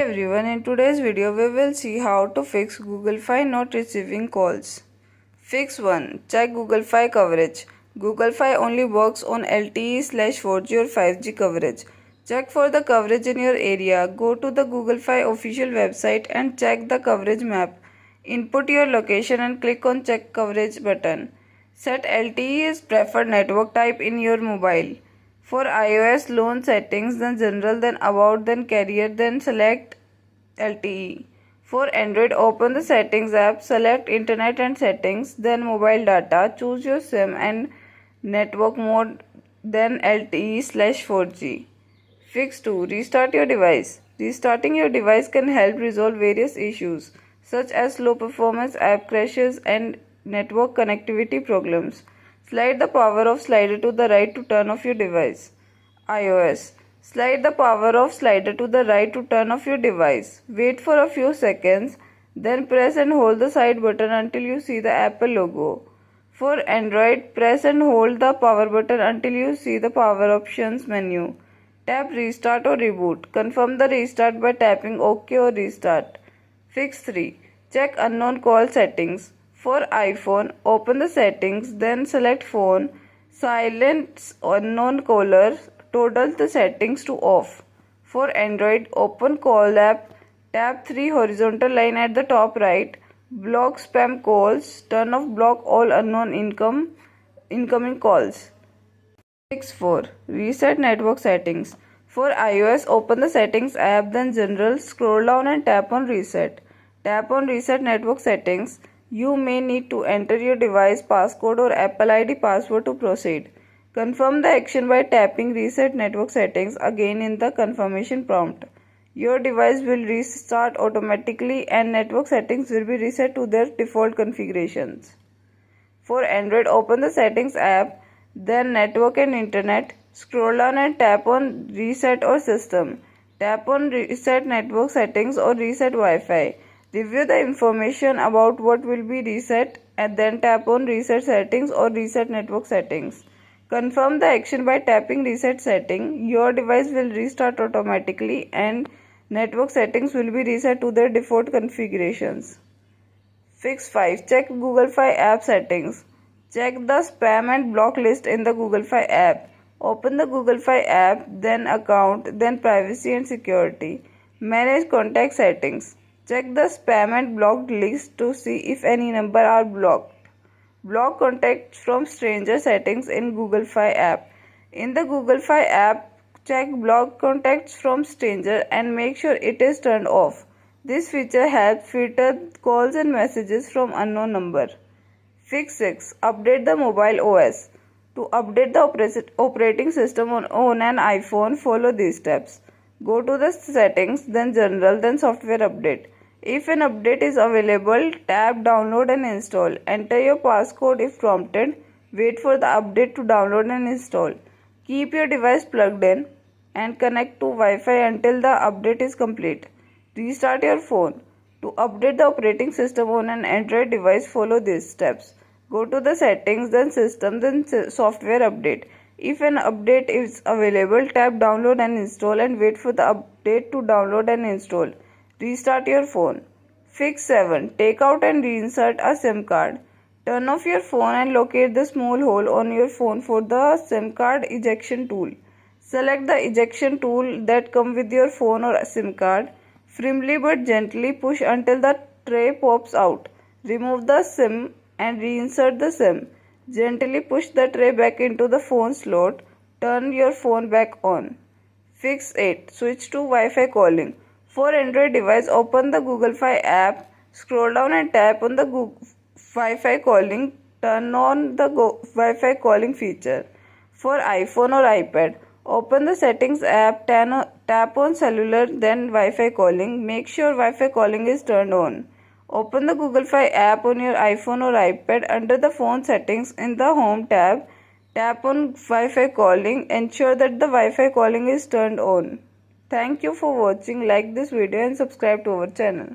Everyone, in today's video we will see how to fix Google Fi not receiving calls. Fix 1. Check Google Fi coverage. Google Fi only works on LTE/4G or 5G coverage. Check for the coverage in your area. Go to the Google Fi official website and check the coverage map. Input your location and click on check coverage button. Set LTE as preferred network type in your mobile. For iOS, loan settings, then general, then about, then carrier, then select LTE. For Android, open the settings app, select internet and settings, then mobile data, choose your SIM and network mode, then LTE/4G. Fix 2. Restart your device. Restarting your device can help resolve various issues such as low performance, app crashes, and network connectivity problems. Slide the power off slider to the right to turn off your device. iOS. Slide the power off slider to the right to turn off your device. Wait for a few seconds, then press and hold the side button until you see the Apple logo. For Android, press and hold the power button until you see the power options menu. Tap restart or reboot. Confirm the restart by tapping OK or restart. Fix 3. Check unknown call settings. For iPhone, open the settings, then select phone, silence unknown caller, toggle the settings to off. For Android, open call app, tap 3 horizontal line at the top right, block spam calls, turn off block all unknown incoming calls. Fix 4. Reset network settings. For iOS, open the settings app, then general, scroll down and tap on reset. Tap on reset network settings. You may need to enter your device passcode or Apple ID password to proceed. Confirm the action by tapping reset network settings again in the confirmation prompt. Your device will restart automatically and network settings will be reset to their default configurations. For Android, open the settings app, then network and internet. Scroll down and tap on reset or system. Tap on reset network settings or reset Wi-Fi. Review the information about what will be reset and then tap on reset settings or reset network settings. Confirm the action by tapping reset setting. Your device will restart automatically and network settings will be reset to their default configurations. Fix 5. Check Google Fi app settings. Check the spam and block list in the Google Fi app. Open the Google Fi app, then account, then privacy and security. Manage contact settings. Check the spam and blocked list to see if any number are blocked. Block contacts from stranger settings in Google Fi app. In the Google Fi app, check block contacts from stranger and make sure it is turned off. This feature helps filter calls and messages from unknown number. Fix 6. Update the mobile OS. To update the operating system on an iPhone, follow these steps. Go to the settings, then general, then software update. If an update is available, tap download and install. Enter your passcode if prompted. Wait for the update to download and install. Keep your device plugged in and connect to Wi-Fi until the update is complete. Restart your phone. To update the operating system on an Android device, follow these steps. Go to the settings, then system, then software update. If an update is available, tap download and install and wait for the update to download and install. Restart your phone. Fix 7. Take out and reinsert a SIM card. Turn off your phone and locate the small hole on your phone for the SIM card ejection tool. Select the ejection tool that comes with your phone or SIM card. Firmly but gently push until the tray pops out. Remove the SIM and reinsert the SIM. Gently push the tray back into the phone slot. Turn your phone back on. Fix 8. Switch to Wi-Fi calling. For Android device, open the Google Fi app, scroll down and tap on the Wi-Fi calling. Turn on the Wi-Fi calling feature. For iPhone or iPad, open the settings app, tap on cellular, then Wi-Fi calling. Make sure Wi-Fi calling is turned on. Open the Google Fi app on your iPhone or iPad under the phone settings in the Home tab. Tap on Wi-Fi calling. Ensure that the Wi-Fi calling is turned on. Thank you for watching. Like this video and subscribe to our channel.